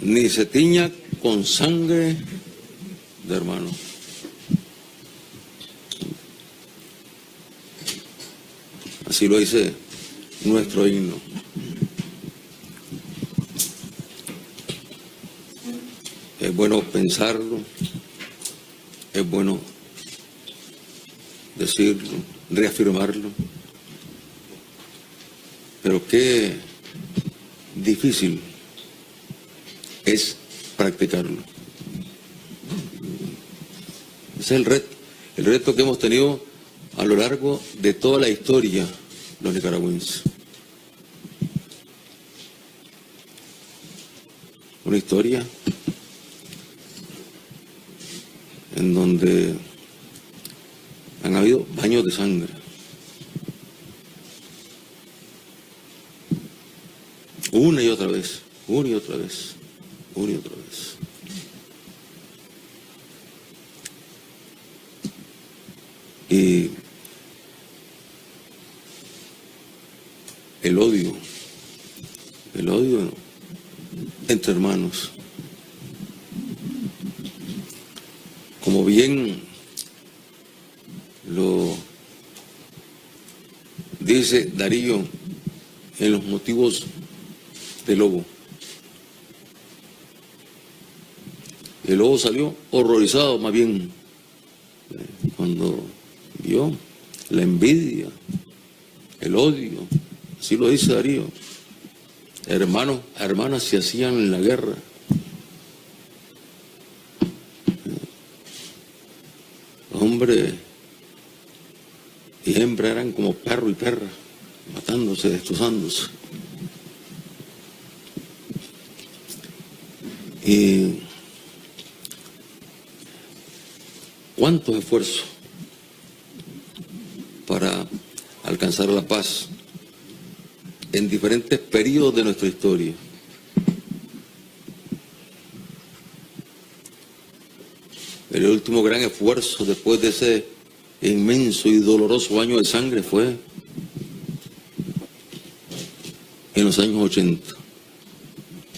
Ni se tiña con sangre de hermano. Así lo dice nuestro himno. Es bueno pensarlo, es bueno decirlo, reafirmarlo, pero qué difícil es practicarlo. Ese es el reto que hemos tenido a lo largo de toda la historia los nicaragüenses. Una historia en donde han habido baños de sangre. Una y otra vez, una y otra vez, una y otra vez. Y el odio entre hermanos. Como bien lo dice Darío en los motivos del lobo. El lobo salió horrorizado, más bien, cuando vio la envidia, el odio, así lo dice Darío. Hermanos, hermanas se hacían en la guerra. Hombre y hembra eran como perro y perra, matándose, destrozándose. Y cuántos esfuerzos para alcanzar la paz en diferentes periodos de nuestra historia. El último gran esfuerzo después de ese inmenso y doloroso baño de sangre fue en los años 80,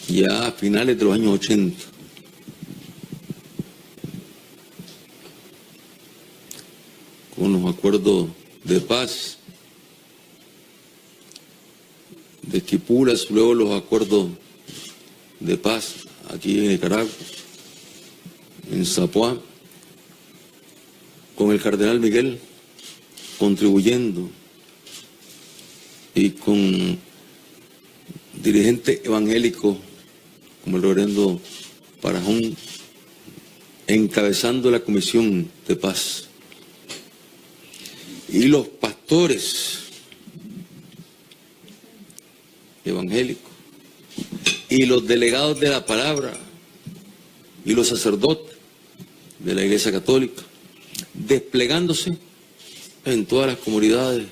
ya a finales de los años 80. Con los acuerdos de paz de Quipulas, luego los acuerdos de paz aquí en Nicaragua, en Zapoá, con el cardenal Miguel contribuyendo y con dirigentes evangélicos como el reverendo Parajón encabezando la comisión de paz. Y los pastores evangélicos y los delegados de la palabra y los sacerdotes de la Iglesia Católica desplegándose en todas las comunidades,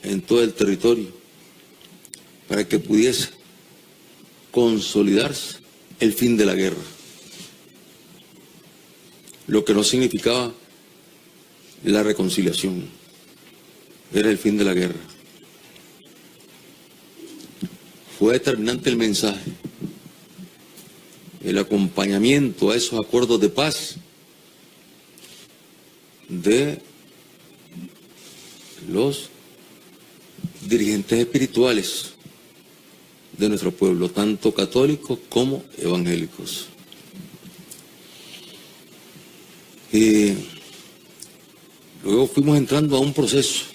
en todo el territorio, para que pudiese consolidarse el fin de la guerra, lo que no significaba la reconciliación, era el fin de la guerra. Fue determinante el mensaje, el acompañamiento a esos acuerdos de paz de los dirigentes espirituales de nuestro pueblo, tanto católicos como evangélicos. Y luego fuimos entrando a un proceso.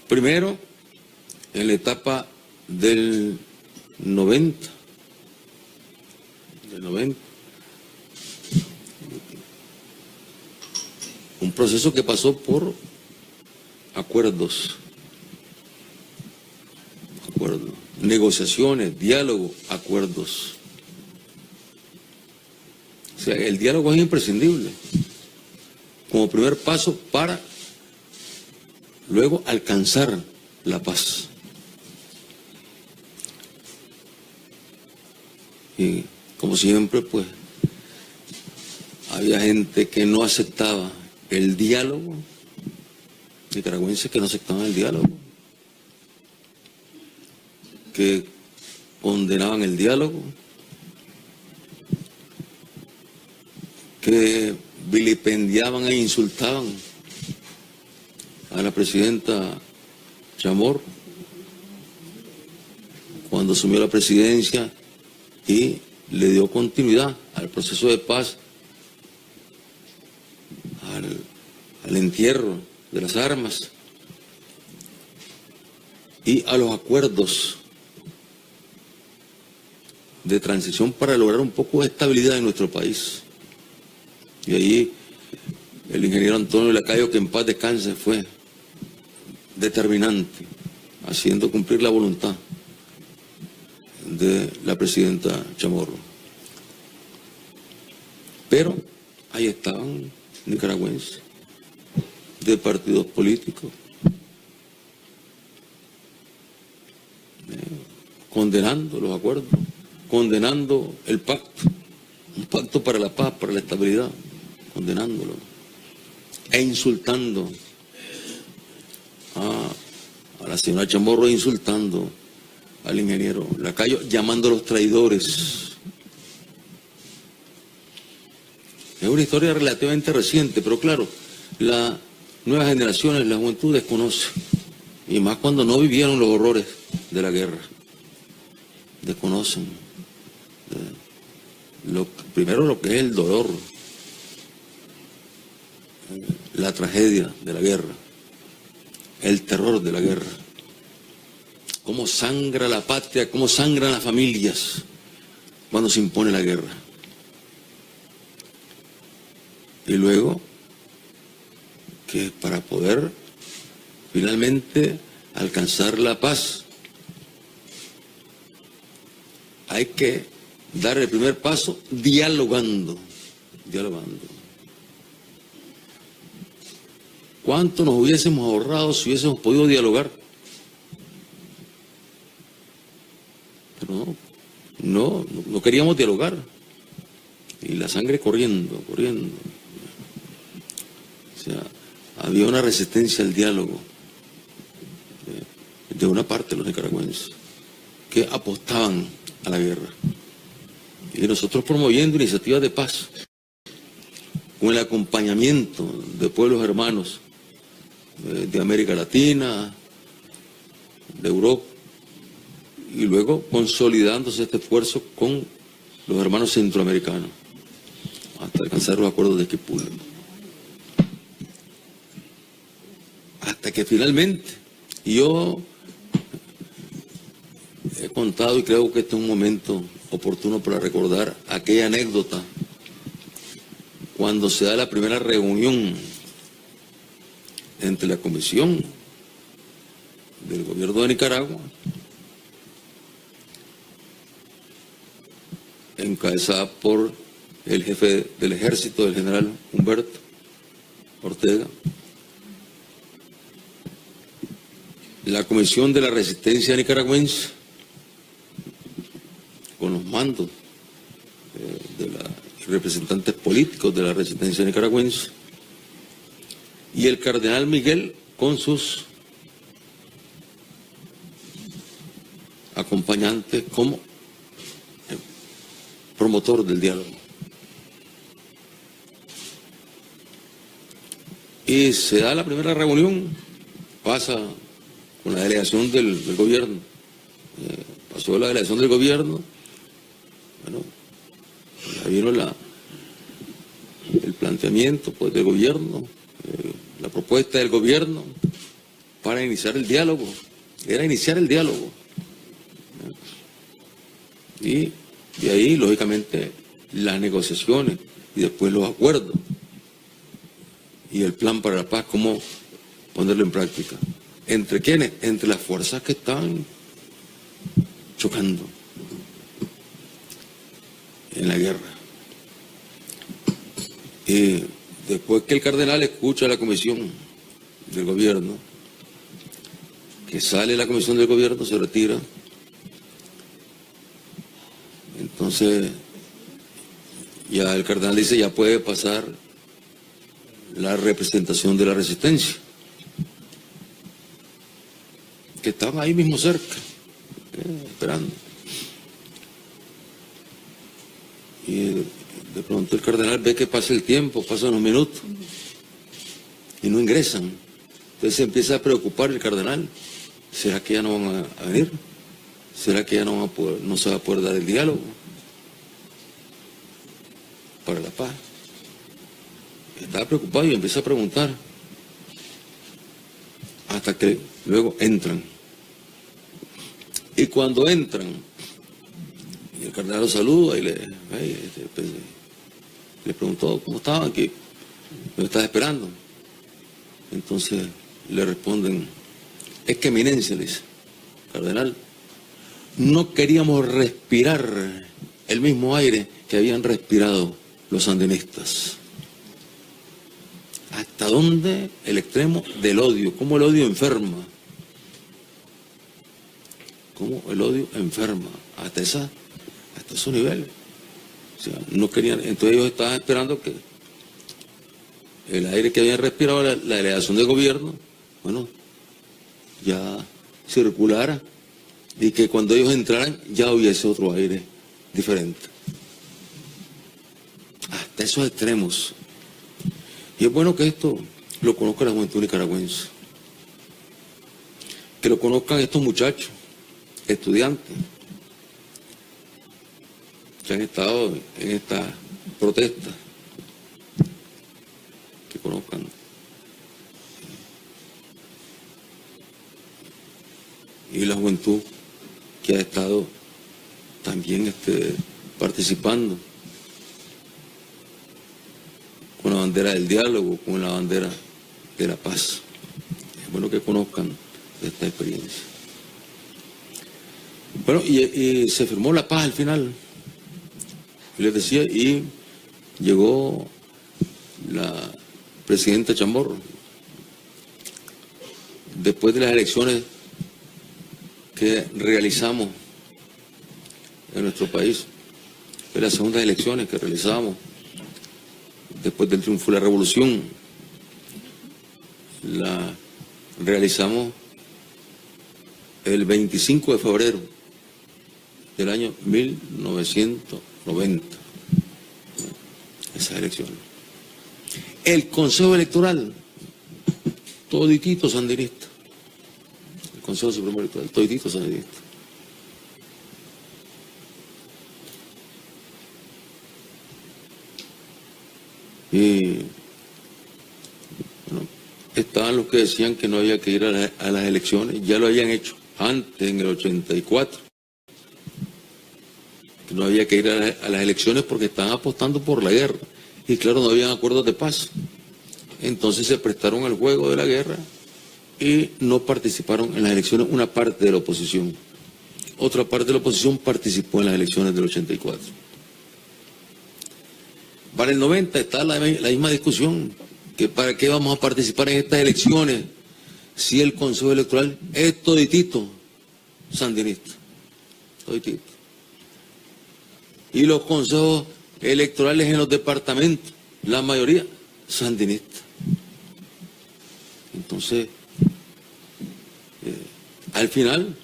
Primero, en la etapa del 90. Un proceso que pasó por acuerdos, negociaciones, diálogo, acuerdos. O sea, el diálogo es imprescindible como primer paso para luego alcanzar la paz. Y como siempre, pues, había gente que no aceptaba el diálogo, nicaragüenses que no aceptaban el diálogo, que condenaban el diálogo, que vilipendiaban e insultaban a la presidenta Chamorro cuando asumió la presidencia y le dio continuidad al proceso de paz, al entierro de las armas y a los acuerdos de transición para lograr un poco de estabilidad en nuestro país. Y ahí el ingeniero Antonio Lacayo, que en paz descanse, fue determinante, haciendo cumplir la voluntad de la presidenta Chamorro. Pero ahí estaban nicaragüenses de partidos políticos condenando los acuerdos, condenando el pacto, un pacto para la paz, para la estabilidad, condenándolo e insultando a la señora Chamorro, e insultando al ingeniero Lacayo, llamándolos traidores. Es una historia relativamente reciente, pero claro, las nuevas generaciones, la juventud desconoce, y más cuando no vivieron los horrores de la guerra. Desconocen primero lo que es el dolor, la tragedia de la guerra, el terror de la guerra, cómo sangra la patria, cómo sangran las familias cuando se impone la guerra. Y luego, que para poder finalmente alcanzar la paz, hay que dar el primer paso dialogando. ¿Cuánto nos hubiésemos ahorrado si hubiésemos podido dialogar? Pero no queríamos dialogar. Y la sangre corriendo. O sea, había una resistencia al diálogo de una parte de los nicaragüenses que apostaban a la guerra. Y nosotros promoviendo iniciativas de paz, con el acompañamiento de pueblos hermanos de América Latina, de Europa, y luego consolidándose este esfuerzo con los hermanos centroamericanos, hasta alcanzar los acuerdos de Esquipula. Hasta que finalmente, yo he contado, y creo que este es un momento oportuno para recordar aquella anécdota cuando se da la primera reunión entre la Comisión del Gobierno de Nicaragua, encabezada por el jefe del Ejército, el general Humberto Ortega, la Comisión de la Resistencia Nicaragüense, con los mandos de los representantes políticos de la resistencia nicaragüense, y el cardenal Miguel con sus acompañantes como promotor del diálogo. Y se da la primera reunión, pasa con la delegación del gobierno, pasó pasó la delegación del gobierno, bueno, ya vino el planteamiento pues, del gobierno, la propuesta del gobierno para iniciar el diálogo. Era iniciar el diálogo. Y de ahí, lógicamente, las negociaciones y después los acuerdos y el plan para la paz, cómo ponerlo en práctica. ¿Entre quiénes? Entre las fuerzas que están chocando en la guerra. Y después que el cardenal escucha a la comisión del gobierno, que sale la comisión del gobierno, se retira, entonces ya el cardenal dice, ya puede pasar la representación de la resistencia, que estaban ahí mismo cerca, esperando. Y de pronto el cardenal ve que pasa el tiempo, pasan los minutos, y no ingresan. Entonces se empieza a preocupar el cardenal. ¿Será que ya no van a venir? ¿Será que ya no se va a poder dar el diálogo para la paz? Estaba preocupado y empieza a preguntar. Hasta que luego entran. Y cuando entran, el cardenal lo saluda y le preguntó cómo estaban, que me estás esperando. Entonces le responden, es que eminencia, le dice, cardenal, no queríamos respirar el mismo aire que habían respirado los sandinistas. ¿Hasta dónde el extremo del odio? ¿Cómo el odio enferma? ¿Cómo el odio enferma? Hasta esos niveles. O sea, no querían, entonces ellos estaban esperando que el aire que habían respirado la delegación del gobierno, bueno, ya circulara y que cuando ellos entraran ya hubiese otro aire diferente. Hasta esos extremos. Y es bueno que esto lo conozca la juventud nicaragüense. Que lo conozcan estos muchachos, estudiantes, que han estado en esta protesta. Que conozcan. Y la juventud que ha estado también participando con la bandera del diálogo, con la bandera de la paz. Es bueno que conozcan de esta experiencia. Bueno, y se firmó la paz al final. Y les decía, y llegó la presidenta Chamorro. Después de las elecciones que realizamos en nuestro país, de las segundas elecciones que realizamos después del triunfo de la revolución, la realizamos el 25 de febrero del año 1990, esas elecciones. El Consejo Electoral, toditito sandinista. El Consejo Supremo Electoral, toditito sandinista. Y bueno, estaban los que decían que no había que ir a las elecciones, ya lo habían hecho antes, en el 84, que no había que ir a las elecciones porque estaban apostando por la guerra, y claro, no habían acuerdos de paz. Entonces se prestaron al juego de la guerra y no participaron en las elecciones una parte de la oposición. Otra parte de la oposición participó en las elecciones del 84. Para el 90 está la misma discusión, que para qué vamos a participar en estas elecciones si el Consejo Electoral es toditito sandinista, toditito. Y los consejos electorales en los departamentos, la mayoría sandinista. Entonces, al final,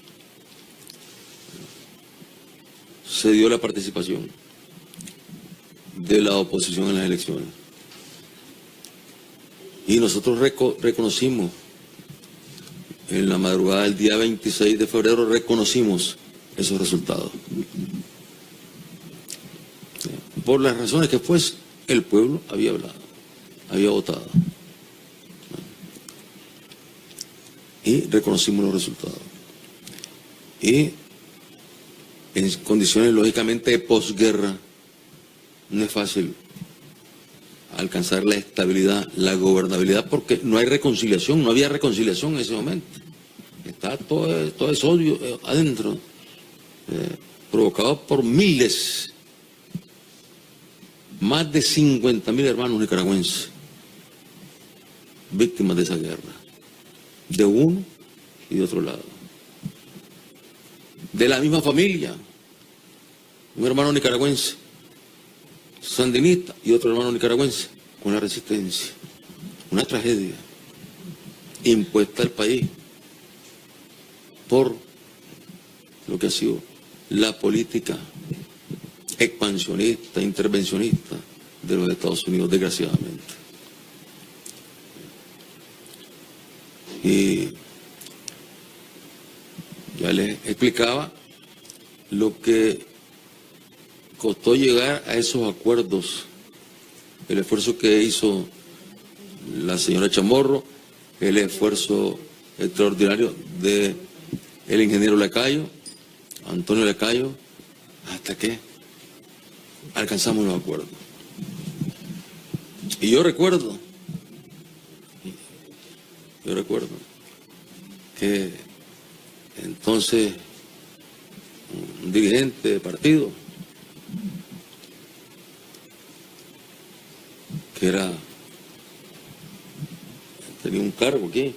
se dio la participación de la oposición en las elecciones. Y nosotros reconocimos, en la madrugada del día 26 de febrero, reconocimos esos resultados. Por las razones que fuese, el pueblo había hablado, había votado. Y reconocimos los resultados. Y en condiciones lógicamente de posguerra, no es fácil alcanzar la estabilidad, la gobernabilidad, porque no hay reconciliación, no había reconciliación en ese momento. Está todo ese odio adentro, provocado por miles, más de 50.000 hermanos nicaragüenses, víctimas de esa guerra, de uno y de otro lado. De la misma familia, un hermano nicaragüense, sandinista, y otro hermano nicaragüense, con la resistencia. Una tragedia impuesta al país por lo que ha sido la política expansionista, intervencionista de los Estados Unidos, desgraciadamente. Y ya les explicaba lo que costó llegar a esos acuerdos, el esfuerzo que hizo la señora Chamorro, el esfuerzo extraordinario de el ingeniero Lacayo, Antonio Lacayo, hasta que alcanzamos los acuerdos. Y yo recuerdo que entonces un dirigente de partido que tenía un cargo aquí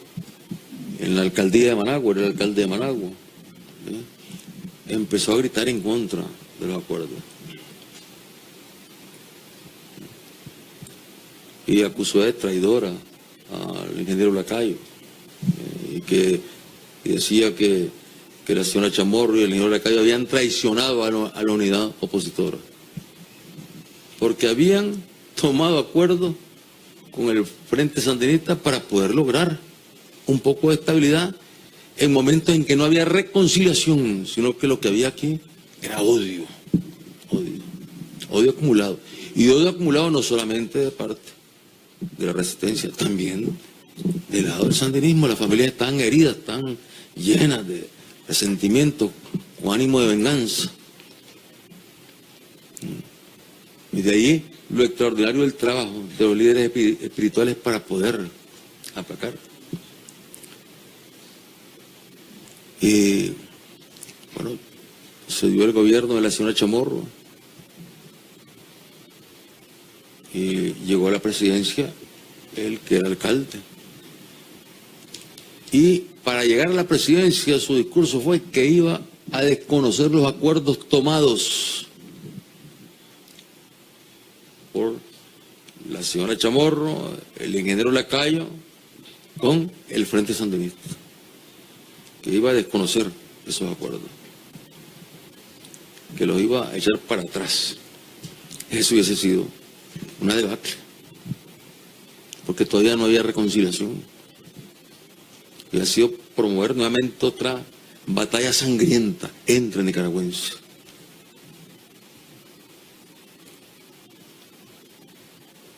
en la alcaldía de Managua, era el alcalde de Managua, empezó a gritar en contra de los acuerdos y acusó de traidora al ingeniero Lacayo, y decía que la señora Chamorro y el ingeniero Lacayo habían traicionado a la unidad opositora, porque habían tomado acuerdo con el Frente Sandinista para poder lograr un poco de estabilidad en momentos en que no había reconciliación, sino que lo que había aquí era odio acumulado. Y odio acumulado no solamente de parte de la resistencia, también del lado del sandinismo. Las familias están heridas, están llenas de resentimiento, con ánimo de venganza. Y de ahí lo extraordinario del trabajo de los líderes espirituales para poder aplacar. Y bueno, se dio el gobierno de la señora Chamorro y llegó a la presidencia el que era alcalde. Y para llegar a la presidencia su discurso fue que iba a desconocer los acuerdos tomados por la señora Chamorro, el ingeniero Lacayo, con el Frente Sandinista, que iba a desconocer esos acuerdos, que los iba a echar para atrás. Eso hubiese sido una debacle, porque todavía no había reconciliación. Y ha sido promover nuevamente otra batalla sangrienta entre nicaragüenses.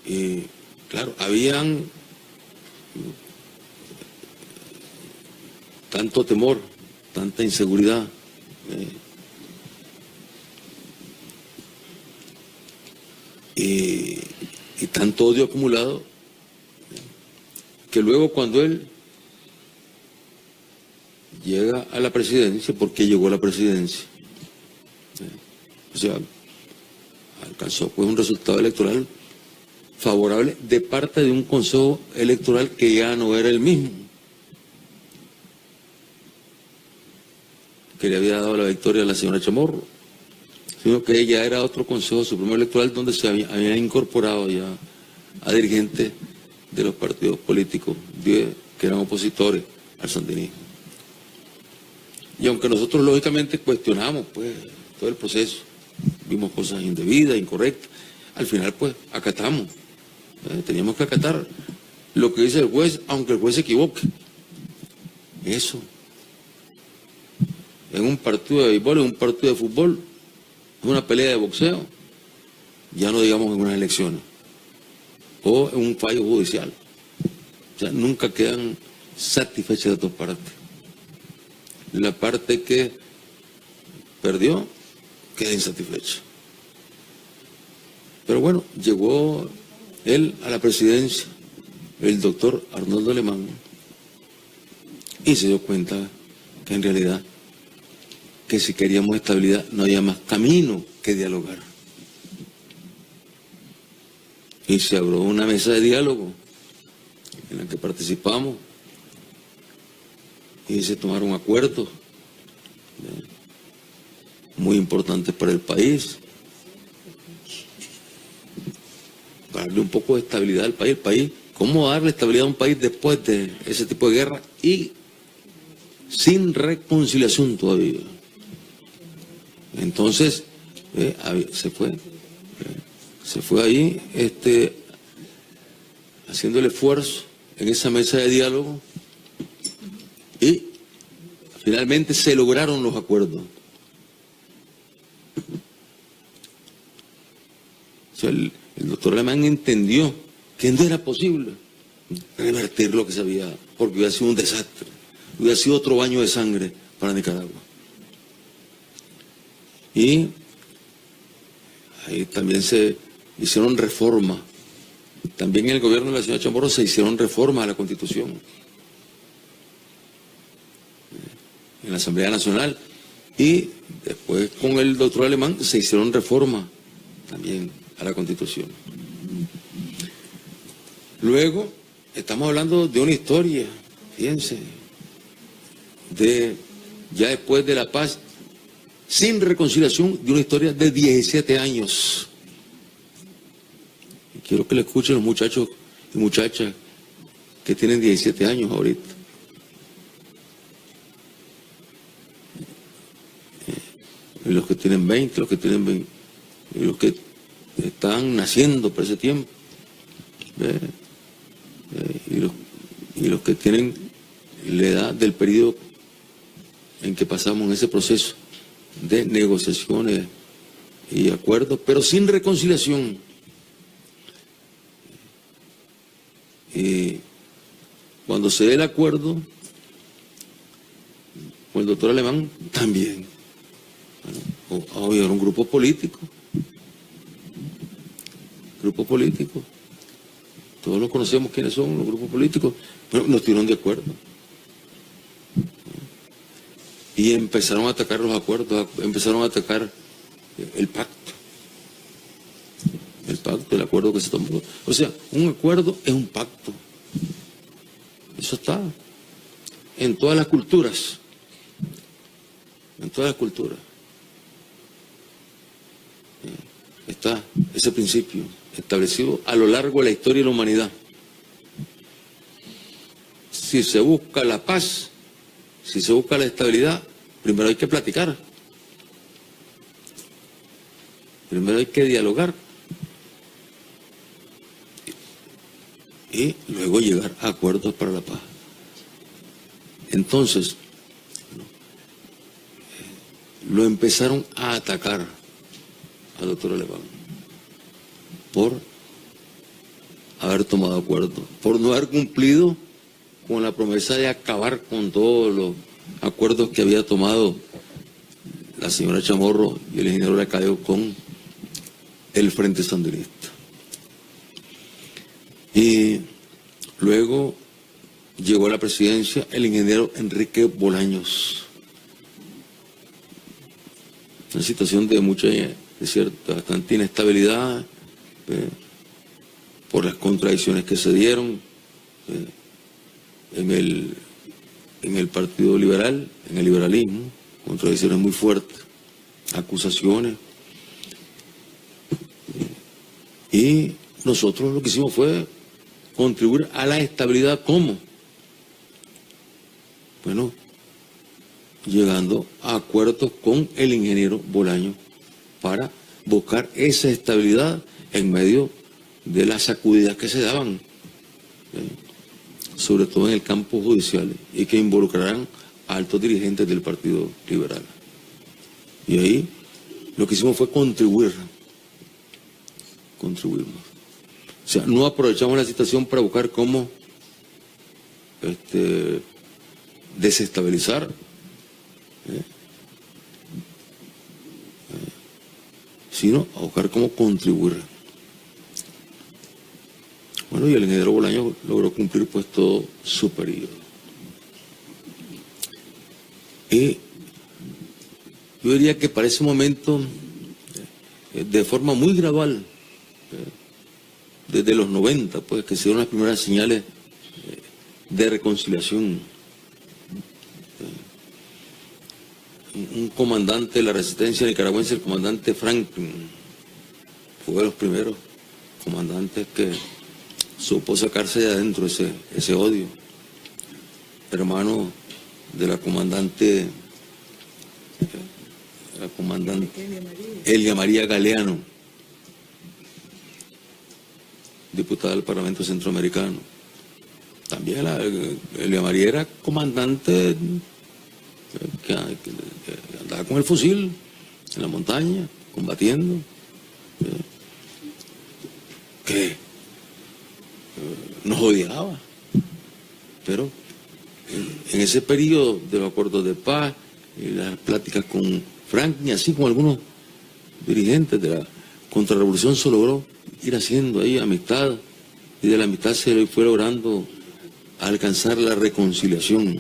Y claro, habían tanto temor, tanta inseguridad, y tanto odio acumulado, que luego cuando él llega a la presidencia, porque llegó a la presidencia, o sea, alcanzó pues un resultado electoral favorable de parte de un consejo electoral que ya no era el mismo, que le había dado la victoria a la señora Chamorro, sino que ya era otro Consejo Supremo Electoral donde se había incorporado ya a dirigentes de los partidos políticos que eran opositores al sandinismo. Y aunque nosotros lógicamente cuestionamos pues todo el proceso, vimos cosas indebidas, incorrectas, al final pues acatamos, teníamos que acatar lo que dice el juez, aunque el juez se equivoque. Eso en un partido de béisbol, en un partido de fútbol, en una pelea de boxeo, ya no digamos en unas elecciones, o en un fallo judicial. O sea, nunca quedan satisfechas de dos partes. La parte que perdió queda insatisfecha. Pero bueno, llegó él a la presidencia, el doctor Arnoldo Alemán, y se dio cuenta que en realidad que si queríamos estabilidad no había más camino que dialogar. Y se abrió una mesa de diálogo en la que participamos y se tomaron acuerdos muy importantes para el país, para darle un poco de estabilidad al país. El país, ¿cómo darle estabilidad a un país después de ese tipo de guerra y sin reconciliación todavía? Entonces, se fue ahí haciendo el esfuerzo en esa mesa de diálogo y finalmente se lograron los acuerdos. O sea, el doctor Alemán entendió que no era posible revertir lo que se había, porque hubiera sido un desastre, hubiera sido otro baño de sangre para Nicaragua. Y ahí también se hicieron reformas. También en el gobierno de la señora Chamorro se hicieron reformas a la Constitución. En la Asamblea Nacional. Y después con el doctor Alemán se hicieron reformas también a la Constitución. Luego, estamos hablando de una historia, fíjense, ya después de la paz, sin reconciliación, de una historia de 17 años. Y quiero que le escuchen los muchachos y muchachas que tienen 17 años ahorita. Y los que tienen 20, los que tienen 20, y los que están naciendo por ese tiempo. Y los que tienen la edad del periodo en que pasamos en ese proceso de negociaciones y acuerdos, pero sin reconciliación. Y cuando se dé el acuerdo con el doctor Alemán, también. Bueno, era un grupo político. Todos los conocemos quiénes son los grupos políticos, pero nos tiraron de acuerdo. Y empezaron a atacar los acuerdos, empezaron a atacar el pacto, el acuerdo que se tomó. O sea, un acuerdo es un pacto. Eso está en todas las culturas. En todas las culturas. Está ese principio establecido a lo largo de la historia de la humanidad. Si se busca la paz, si se busca la estabilidad, primero hay que platicar. Primero hay que dialogar. Y luego llegar a acuerdos para la paz. Entonces, lo empezaron a atacar al doctor Alemán por haber tomado acuerdo, por no haber cumplido con la promesa de acabar con todos los acuerdos que había tomado la señora Chamorro y el ingeniero Lacayo con el Frente Sandinista. Y luego llegó a la presidencia el ingeniero Enrique Bolaños. Una situación de bastante inestabilidad, por las contradicciones que se dieron en el Partido Liberal, en el liberalismo, contradicciones muy fuertes, acusaciones. Y nosotros lo que hicimos fue contribuir a la estabilidad. ¿Cómo? Bueno, llegando a acuerdos con el ingeniero Bolaños para buscar esa estabilidad en medio de las sacudidas que se daban, sobre todo en el campo judicial, y que involucrarán altos dirigentes del Partido Liberal. Y ahí lo que hicimos fue contribuirnos. O sea, no aprovechamos la situación para buscar cómo desestabilizar, sino a buscar cómo contribuir. Bueno, y el ingeniero Bolaños logró cumplir pues todo su periodo. Y yo diría que para ese momento, de forma muy gradual, desde los 90, pues que se dieron las primeras señales de reconciliación. Un comandante de la resistencia nicaragüense, el comandante Franklin, fue de los primeros comandantes que supo sacarse de adentro ese odio. Hermano de la comandante Elia María Galeano, diputada del Parlamento Centroamericano. También Elia María era comandante que andaba con el fusil en la montaña, combatiendo. Que nos odiaba. Pero en ese periodo de los acuerdos de paz y las pláticas con Franklin, así como algunos dirigentes de la contrarrevolución, se logró ir haciendo ahí amistad, y de la amistad se fue logrando alcanzar la reconciliación.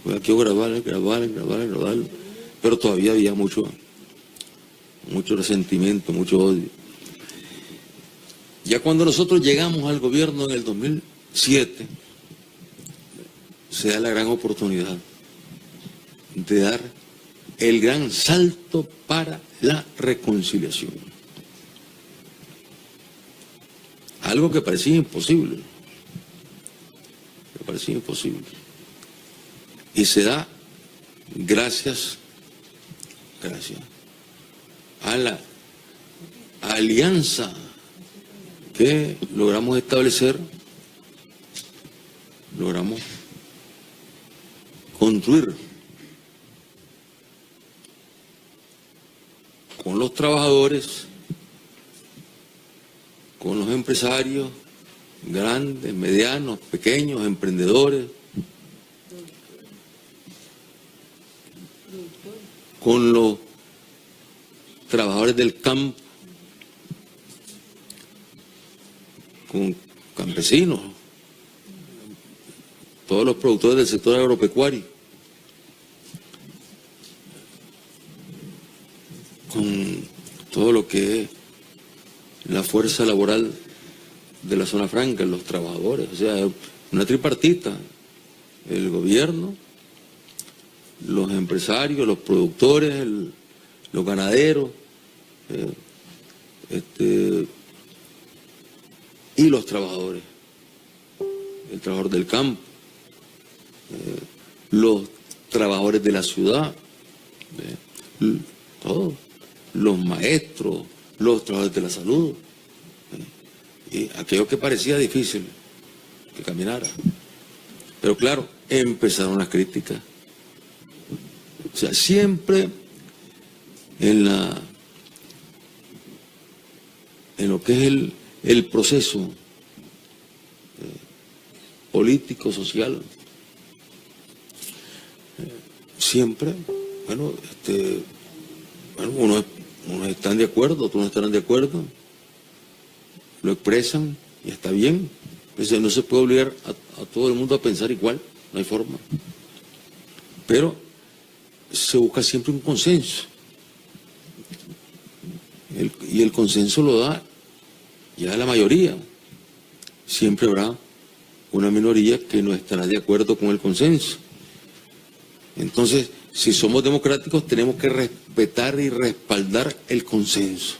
Fue aquí gradual, pero todavía había mucho resentimiento, mucho odio. Ya cuando nosotros llegamos al gobierno en el 2007, se da la gran oportunidad de dar el gran salto para la reconciliación. Algo que parecía imposible. Y se da gracias a la alianza que logramos establecer, logramos construir con los trabajadores, con los empresarios, grandes, medianos, pequeños, emprendedores, con los trabajadores del campo, con campesinos, todos los productores del sector agropecuario, con todo lo que es la fuerza laboral de la zona franca, los trabajadores, o sea, una tripartita, el gobierno, los empresarios, los productores, los ganaderos, y los trabajadores, el trabajador del campo, los trabajadores de la ciudad, todos, los maestros, los trabajadores de la salud, y aquello que parecía difícil que caminara. Pero claro, empezaron las críticas. O sea, siempre en lo que es el proceso político, social, siempre, bueno, unos están de acuerdo, otros no estarán de acuerdo, lo expresan y está bien. Entonces, no se puede obligar a todo el mundo a pensar igual, no hay forma. Pero se busca siempre un consenso. Y el consenso lo da ya la mayoría. Siempre habrá una minoría que no estará de acuerdo con el consenso. Entonces, si somos democráticos, tenemos que respetar y respaldar el consenso.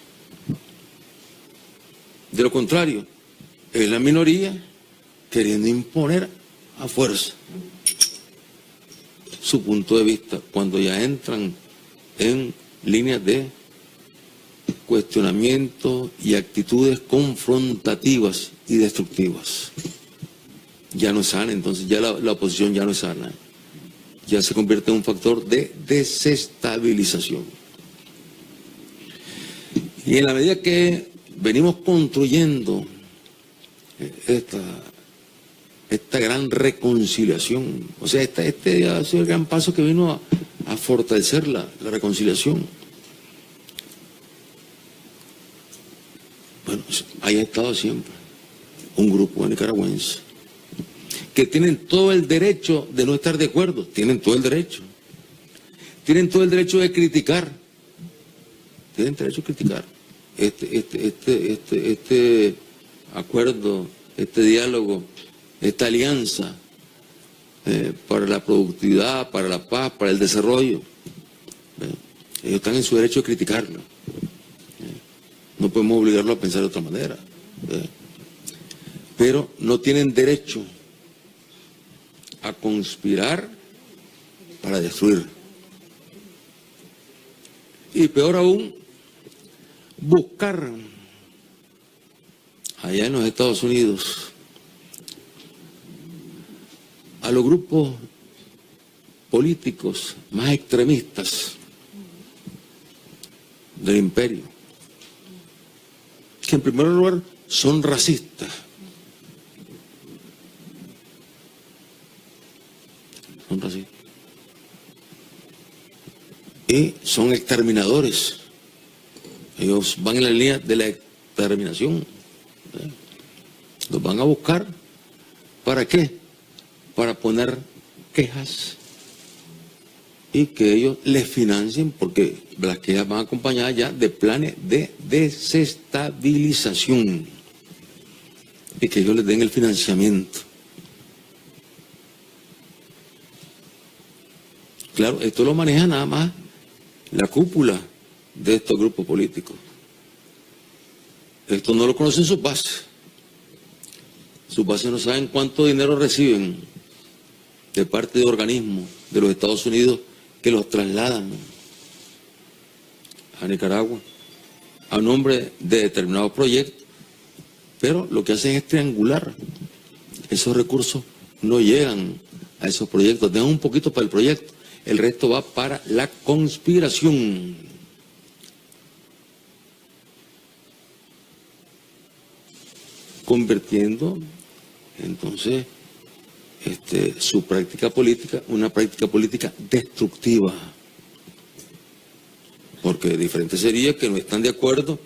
De lo contrario, es la minoría queriendo imponer a fuerza su punto de vista cuando ya entran en líneas de cuestionamiento y actitudes confrontativas y destructivas. Ya no es sana, entonces ya la oposición ya no es sana. ya se convierte en un factor de desestabilización. Y en la medida que venimos construyendo esta gran reconciliación, o sea, este ha sido el gran paso que vino a fortalecer la reconciliación. Bueno, ahí ha estado siempre un grupo de nicaragüenses que tienen todo el derecho de no estar de acuerdo, tienen todo el derecho de criticar, tienen derecho a criticar este acuerdo, este diálogo, esta alianza para la productividad, para la paz, para el desarrollo. Ellos están en su derecho de criticarlo. No podemos obligarlo a pensar de otra manera. Pero no tienen derecho a conspirar para destruir. Y peor aún, buscar allá en los Estados Unidos a los grupos políticos más extremistas del imperio, que en primer lugar son racistas, y son exterminadores. Ellos van en la línea de la exterminación. Los van a buscar. ¿Para qué? Para poner quejas y que ellos les financien, porque las quejas van acompañadas ya de planes de desestabilización y que ellos les den el financiamiento. Claro, esto lo maneja nada más la cúpula de estos grupos políticos. Esto no lo conocen sus bases. Sus bases no saben cuánto dinero reciben de parte de organismos de los Estados Unidos que los trasladan a Nicaragua a nombre de determinados proyectos, pero lo que hacen es triangular. Esos recursos no llegan a esos proyectos, dejan un poquito para el proyecto, el resto va para la conspiración. Convirtiendo entonces su práctica política, una práctica política destructiva. Porque diferente sería que no están de acuerdo,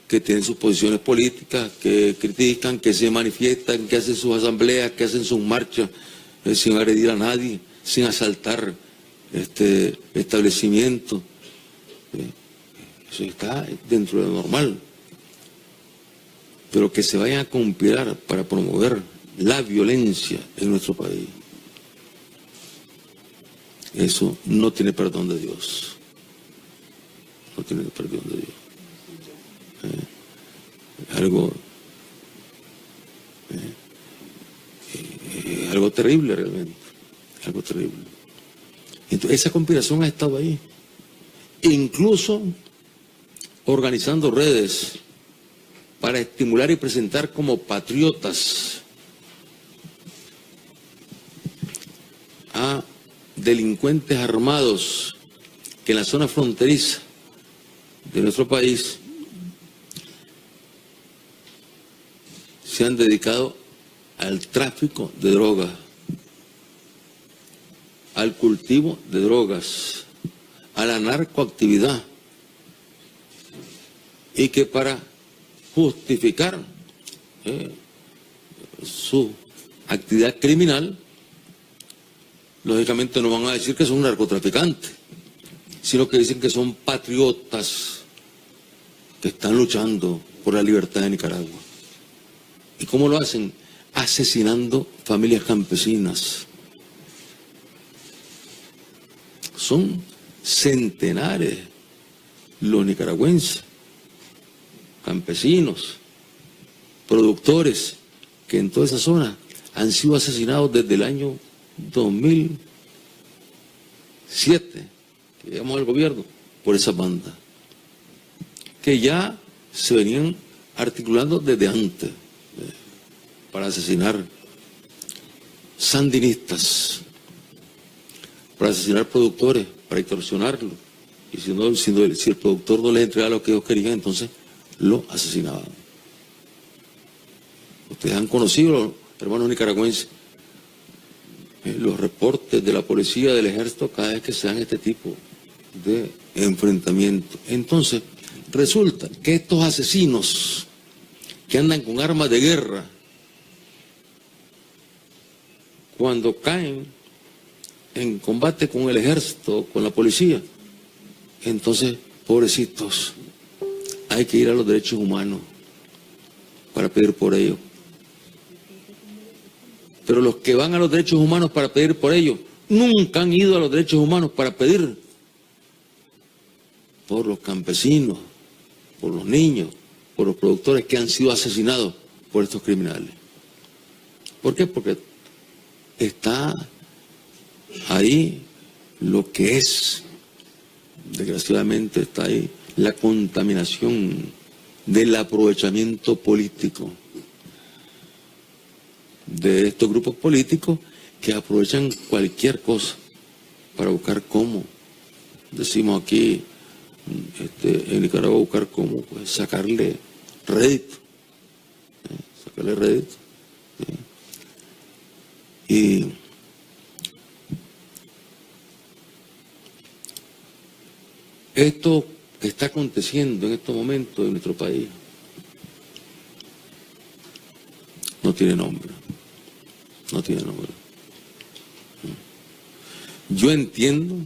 que tienen sus posiciones políticas, que critican, que se manifiestan, que hacen sus asambleas, que hacen sus marchas, sin agredir a nadie, sin asaltar establecimientos. Eso está dentro de lo normal. Pero que se vayan a conspirar para promover la violencia en nuestro país, eso no tiene perdón de Dios. No tiene perdón de Dios. Algo terrible realmente. Algo terrible. Entonces, esa conspiración ha estado ahí. Incluso organizando redes para estimular y presentar como patriotas a delincuentes armados que en la zona fronteriza de nuestro país se han dedicado al tráfico de drogas, al cultivo de drogas, a la narcoactividad, y que para justificar su actividad criminal, lógicamente no van a decir que son narcotraficantes, sino que dicen que son patriotas que están luchando por la libertad de Nicaragua. ¿Y cómo lo hacen? Asesinando familias campesinas. Son centenares los nicaragüenses, campesinos, productores, que en toda esa zona han sido asesinados desde el año 2007, que llegamos al gobierno, por esa banda, que ya se venían articulando desde antes para asesinar sandinistas, para asesinar productores, para extorsionarlos. Y si el productor no les entregaba lo que ellos querían, entonces lo asesinaban. Ustedes han conocido, hermanos nicaragüenses, los reportes de la policía, del ejército, cada vez que se dan este tipo de enfrentamientos. Entonces, resulta que estos asesinos que andan con armas de guerra, cuando caen en combate con el ejército, con la policía, entonces, pobrecitos, hay que ir a los derechos humanos para pedir por ellos. Pero los que van a los derechos humanos para pedir por ellos, nunca han ido a los derechos humanos para pedir por los campesinos, por los niños, por los productores que han sido asesinados por estos criminales. ¿Por qué? Porque está ahí lo que es, desgraciadamente está ahí, la contaminación del aprovechamiento político de estos grupos políticos que aprovechan cualquier cosa para buscar cómo, decimos aquí en Nicaragua, buscar cómo pues, sacarle rédito, y esto que está aconteciendo en estos momentos en nuestro país no tiene nombre. No tiene nombre. Yo entiendo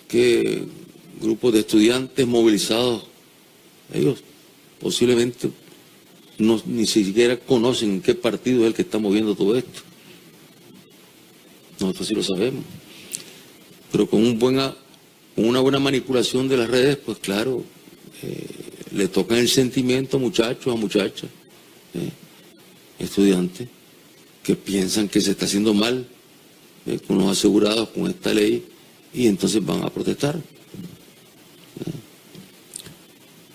que grupos de estudiantes movilizados, ellos posiblemente ni siquiera conocen qué partido es el que está moviendo todo esto. Nosotros sí lo sabemos. Pero con una buena manipulación de las redes, pues claro, le tocan el sentimiento a muchachos, a muchachas, estudiantes, que piensan que se está haciendo mal con los asegurados, con esta ley, y entonces van a protestar.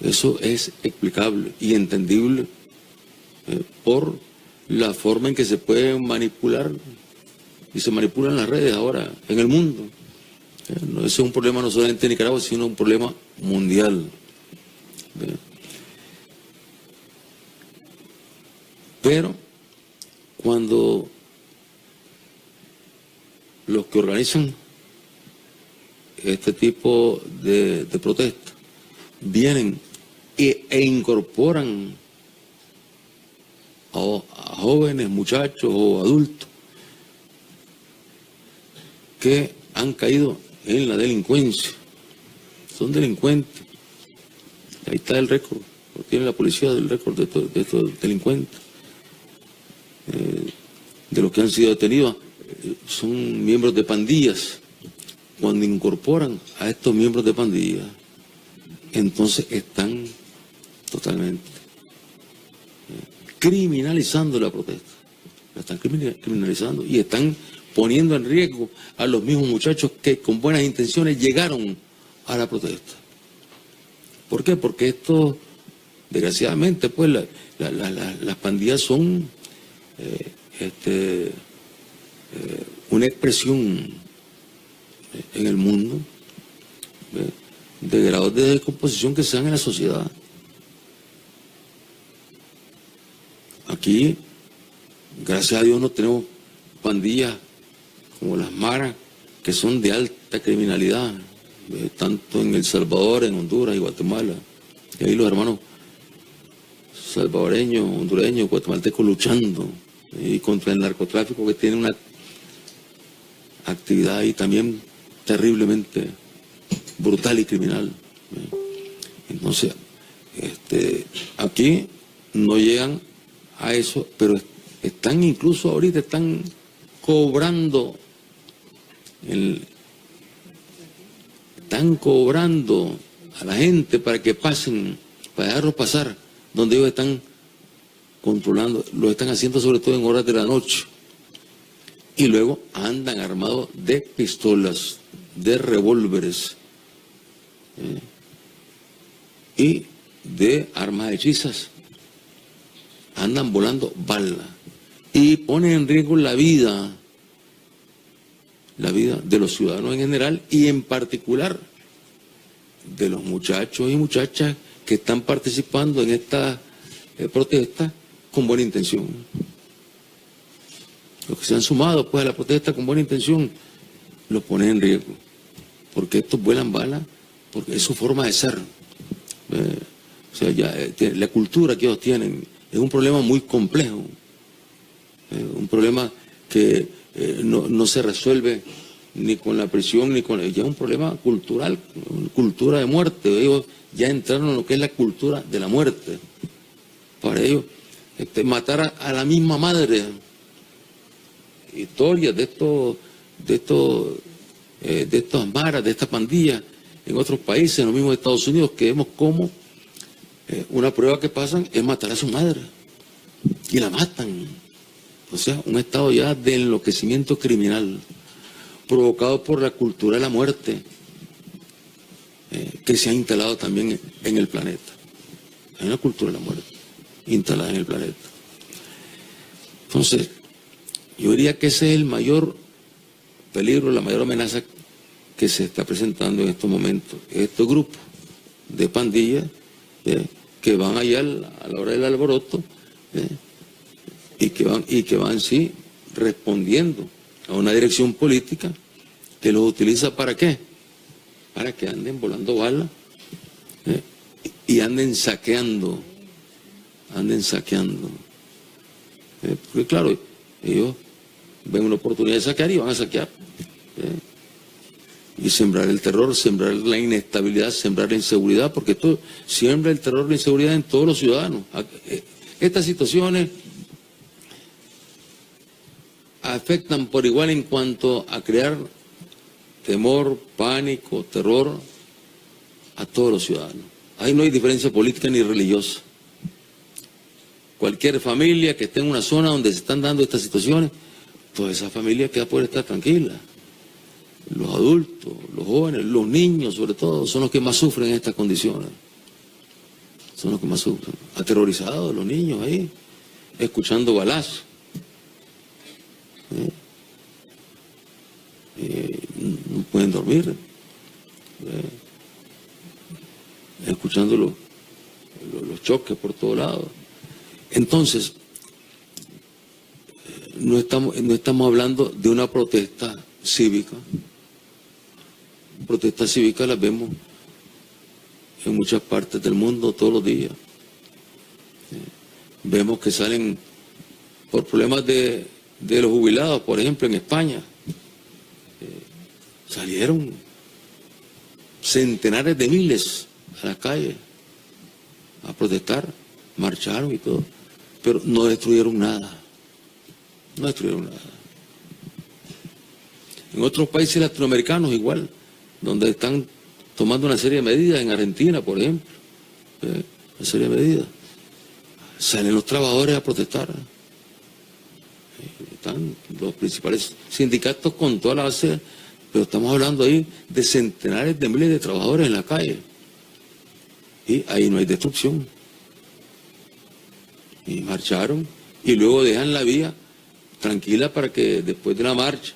Eso es explicable y entendible por la forma en que se puede manipular, y se manipulan las redes ahora en el mundo. No, ese es un problema no solamente de Nicaragua, sino un problema mundial. Pero cuando los que organizan este tipo de protestas vienen e incorporan a jóvenes, muchachos o adultos que han caído en la delincuencia, son delincuentes, ahí está el récord, tiene la policía del récord de estos delincuentes, de los que han sido detenidos, son miembros de pandillas. Cuando incorporan a estos miembros de pandillas, entonces están totalmente criminalizando la protesta, la están criminalizando y están poniendo en riesgo a los mismos muchachos que con buenas intenciones llegaron a la protesta. ¿Por qué? Porque esto, desgraciadamente, pues las pandillas son una expresión en el mundo de grados de descomposición que se dan en la sociedad. Aquí, gracias a Dios, no tenemos pandillas como las maras, que son de alta criminalidad, tanto en El Salvador, en Honduras y Guatemala. Y ahí los hermanos salvadoreños, hondureños, guatemaltecos luchando y contra el narcotráfico, que tiene una actividad ahí también terriblemente brutal y criminal. Entonces, aquí no llegan a eso, pero están incluso ahorita, están cobrando a la gente para que pasen, para dejarlos pasar, donde ellos están controlando, lo están haciendo sobre todo en horas de la noche. Y luego andan armados de pistolas, de revólveres y de armas hechizas. Andan volando balas y ponen en riesgo la vida la vida de los ciudadanos en general y en particular de los muchachos y muchachas que están participando en esta protesta con buena intención. Los que se han sumado pues a la protesta con buena intención los ponen en riesgo, porque estos vuelan balas, porque es su forma de ser. O sea, ya, la cultura que ellos tienen es un problema muy complejo, un problema que no se resuelve ni con la prisión, ni con... Ya es un problema cultural, cultura de muerte. Ellos ya entraron en lo que es la cultura de la muerte. Para ellos, matar a la misma madre. Historias de estas maras, de estas pandillas en otros países, en los mismos Estados Unidos, que vemos cómo una prueba que pasan es matar a su madre. Y la matan. O sea, un estado ya de enloquecimiento criminal, provocado por la cultura de la muerte, que se ha instalado también en el planeta. Hay una cultura de la muerte instalada en el planeta. Entonces, yo diría que ese es el mayor peligro, la mayor amenaza que se está presentando en estos momentos. Estos grupos de pandillas que van allá a la hora del alboroto y que van sí respondiendo a una dirección política que los utiliza ¿para qué? Para que anden volando balas y anden saqueando. Porque claro, ellos ven una oportunidad de saquear y van a saquear. Y sembrar el terror, sembrar la inestabilidad, sembrar la inseguridad, porque esto siembra el terror y la inseguridad en todos los ciudadanos. Estas situaciones afectan por igual en cuanto a crear temor, pánico, terror a todos los ciudadanos. Ahí no hay diferencia política ni religiosa. Cualquier familia que esté en una zona donde se están dando estas situaciones, toda esa familia queda poder estar tranquila. Los adultos, los jóvenes, los niños sobre todo, son los que más sufren en estas condiciones. Son los que más sufren. Aterrorizados los niños ahí, escuchando balazos. No pueden dormir. Escuchando los choques por todos lados. Entonces, no estamos hablando de una protesta cívica. Protestas cívicas las vemos en muchas partes del mundo todos los días. Vemos que salen por problemas de los jubilados, por ejemplo, en España. Salieron centenares de miles a las calles a protestar, marcharon y todo, pero no destruyeron nada. No destruyeron nada. En otros países latinoamericanos igual, donde están tomando una serie de medidas, en Argentina, por ejemplo, una serie de medidas, salen los trabajadores a protestar. Están los principales sindicatos con toda la base, pero estamos hablando ahí de centenares de miles de trabajadores en la calle. Y ahí no hay destrucción. Y marcharon y luego dejan la vía tranquila para que después de la marcha,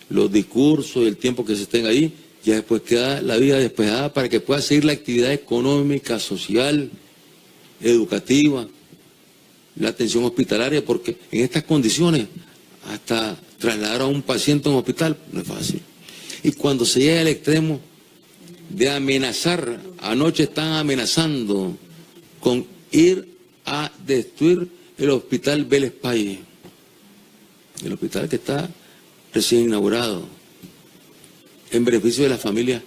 los discursos y el tiempo que se estén ahí, ya después queda la vía despejada para que pueda seguir la actividad económica, social, educativa, la atención hospitalaria, porque en estas condiciones hasta trasladar a un paciente a un hospital no es fácil. Y cuando se llega al extremo de amenazar, anoche están amenazando con ir a destruir el hospital Vélez Páez, el hospital que está recién inaugurado, en beneficio de las familias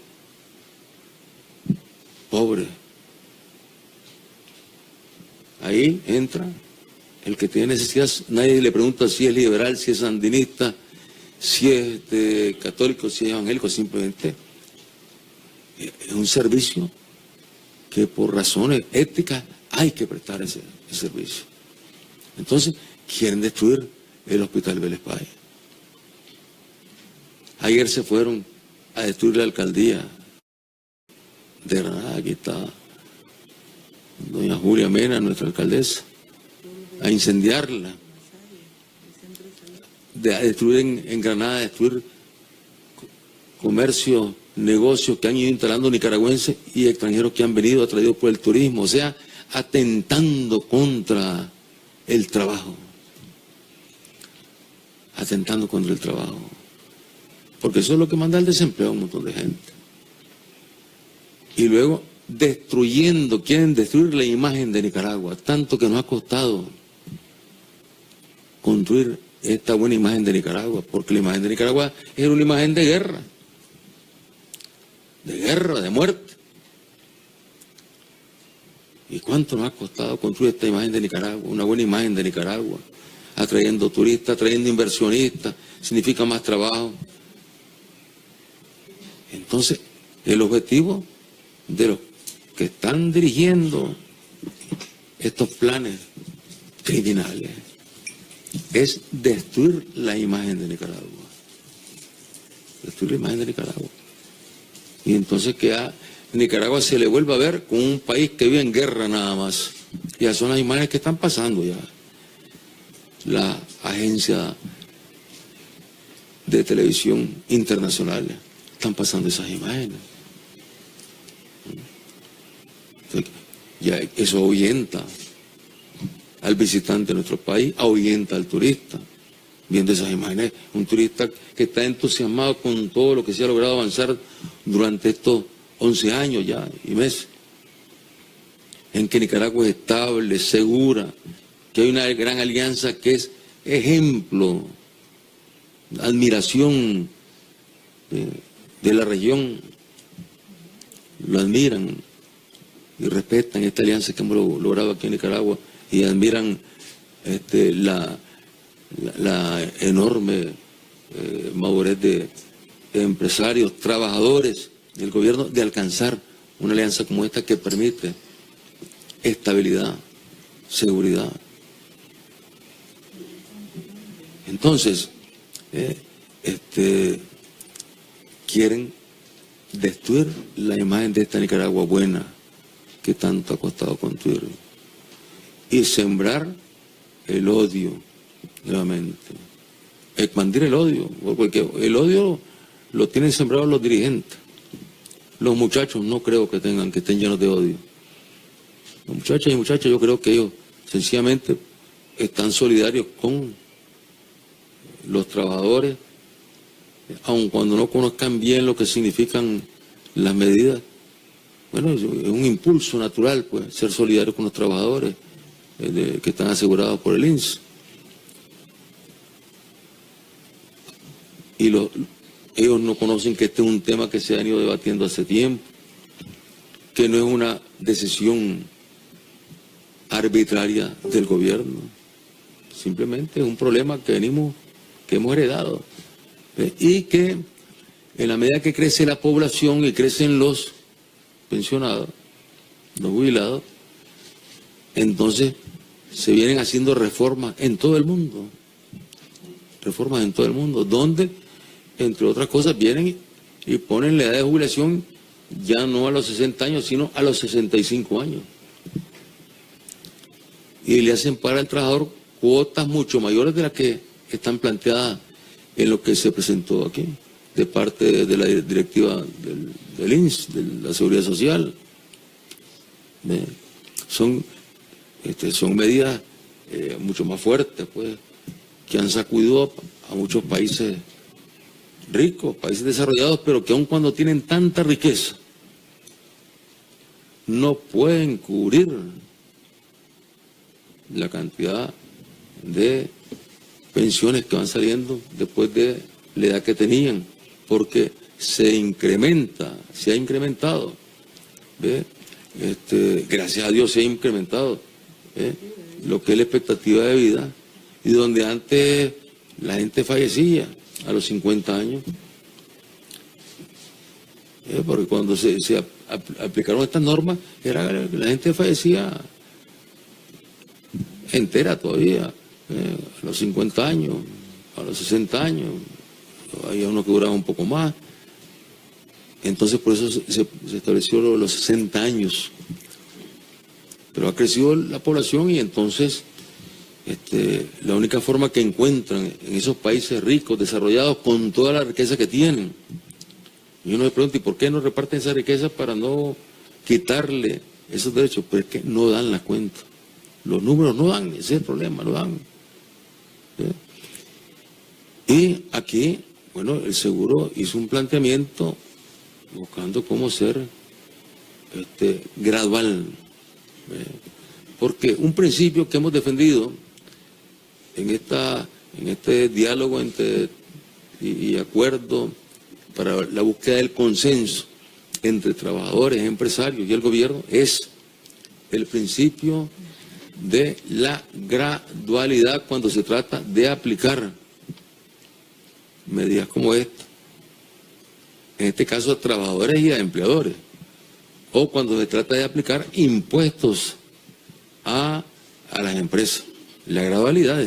pobres. Ahí entra el que tiene necesidad, nadie le pregunta si es liberal, si es sandinista, si es católico, si es evangélico, simplemente es un servicio que por razones éticas hay que prestar ese servicio. Entonces, quieren destruir el hospital Vélez Páez. Ayer se fueron a destruir la alcaldía de Granada, aquí está doña Julia Mena, nuestra alcaldesa, a incendiarla, a destruir en Granada, a destruir comercios, negocios que han ido instalando nicaragüenses y extranjeros que han venido atraídos por el turismo, o sea, atentando contra el trabajo. Atentando contra el trabajo. Porque eso es lo que manda el desempleo a un montón de gente. Y luego quieren destruir la imagen de Nicaragua, tanto que nos ha costado construir esta buena imagen de Nicaragua, porque la imagen de Nicaragua era una imagen de guerra, de muerte. ¿Y cuánto nos ha costado construir esta imagen de Nicaragua, una buena imagen de Nicaragua? Atrayendo turistas, atrayendo inversionistas, significa más trabajo. Entonces, el objetivo de los que están dirigiendo estos planes criminales es destruir la imagen de Nicaragua. Destruir la imagen de Nicaragua. Y entonces que a Nicaragua se le vuelva a ver como un país que vive en guerra nada más. Y esas son las imágenes que están pasando ya. La agencia de televisión internacional están pasando esas imágenes. Entonces, ya eso ahuyenta al visitante de nuestro país, ahuyenta al turista. Viendo esas imágenes, un turista que está entusiasmado con todo lo que se ha logrado avanzar durante estos 11 años ya y meses, en que Nicaragua es estable, segura, que hay una gran alianza que es ejemplo, admiración de la región, lo admiran y respetan esta alianza que hemos logrado aquí en Nicaragua y admiran la enorme madurez de empresarios, trabajadores del gobierno de alcanzar una alianza como esta que permite estabilidad, seguridad. Entonces, quieren destruir la imagen de esta Nicaragua buena que tanto ha costado construir y sembrar el odio nuevamente, expandir el odio, porque el odio lo tienen sembrado los dirigentes. Los muchachos no creo que estén llenos de odio. Los muchachos y muchachas, yo creo que ellos sencillamente están solidarios con los trabajadores, aun cuando no conozcan bien lo que significan las medidas. Bueno, es un impulso natural, pues, ser solidario con los trabajadores que están asegurados por el INSS. Y ellos no conocen que este es un tema que se ha ido debatiendo hace tiempo, que no es una decisión arbitraria del gobierno, simplemente es un problema que hemos heredado, y que en la medida que crece la población y crecen los pensionados, los jubilados, entonces se vienen haciendo reformas en todo el mundo, donde, entre otras cosas, vienen y ponen la edad de jubilación ya no a los 60 años, sino a los 65 años. Y le hacen para el trabajador cuotas mucho mayores de las que están planteadas en lo que se presentó aquí, de parte de la directiva del INSS, de la Seguridad Social. Son medidas mucho más fuertes, pues, que han sacudido a muchos países ricos, países desarrollados, pero que aun cuando tienen tanta riqueza, no pueden cubrir la cantidad de pensiones que van saliendo después de la edad que tenían, porque se ha incrementado, ¿ve? Gracias a Dios se ha incrementado, ¿ve? Lo que es la expectativa de vida, y donde antes la gente fallecía a los 50 años, porque cuando se aplicaron estas normas, la gente fallecía entera todavía, a los 50 años, a los 60 años, había uno que duraba un poco más. Entonces por eso se estableció los 60 años. Pero ha crecido la población y entonces la única forma que encuentran en esos países ricos, desarrollados, con toda la riqueza que tienen, Y uno se pregunta, ¿y por qué no reparten esa riqueza para no quitarle esos derechos? Pero es que no dan la cuenta. Los números no dan, ese es el problema, no dan. ¿Sí? Y aquí, bueno, el seguro hizo un planteamiento buscando cómo ser gradual. Porque un principio que hemos defendido en este diálogo y acuerdo para la búsqueda del consenso entre trabajadores, empresarios y el gobierno es el principio de la gradualidad cuando se trata de aplicar medidas como esta, en este caso a trabajadores y a empleadores, o cuando se trata de aplicar impuestos a las empresas, la gradualidad.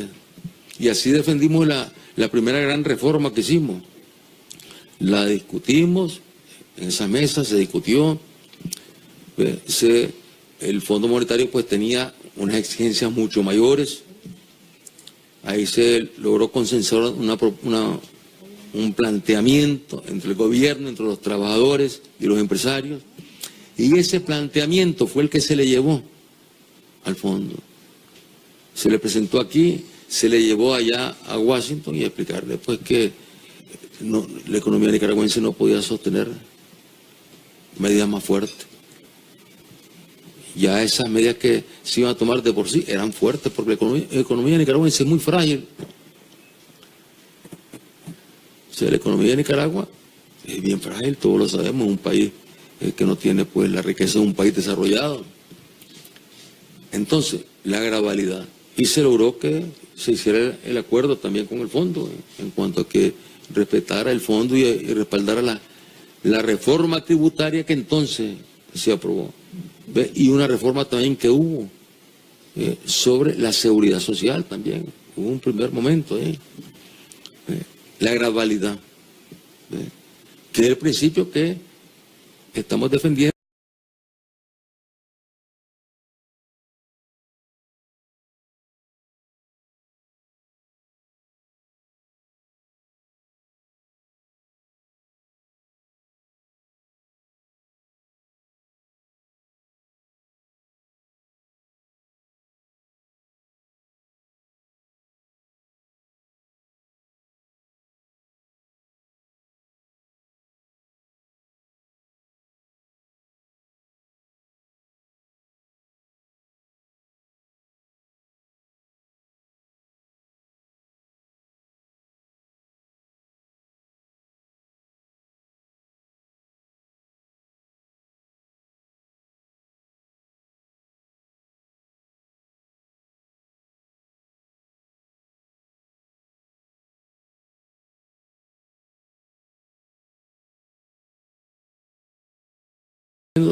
Y así defendimos la primera gran reforma que hicimos. La discutimos, en esa mesa se discutió, el Fondo Monetario pues tenía unas exigencias mucho mayores, ahí se logró consensuar un planteamiento entre el gobierno, entre los trabajadores y los empresarios, y ese planteamiento fue el que se le llevó al fondo. Se le presentó aquí, se le llevó allá a Washington y a explicarle pues que la economía nicaragüense no podía sostener medidas más fuertes. Ya esas medidas que se iban a tomar de por sí eran fuertes, porque la economía nicaragüense es muy frágil. O sea, la economía de Nicaragua es bien frágil, todos lo sabemos, un país que no tiene pues la riqueza de un país desarrollado. Entonces, la gradualidad. Y se logró que se hiciera el acuerdo también con el fondo, en cuanto a que respetara el fondo y respaldara la reforma tributaria que entonces se aprobó. ¿Ve? Y una reforma también que hubo sobre la seguridad social también. Hubo un primer momento la gradualidad, que es el principio que estamos defendiendo.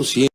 Siempre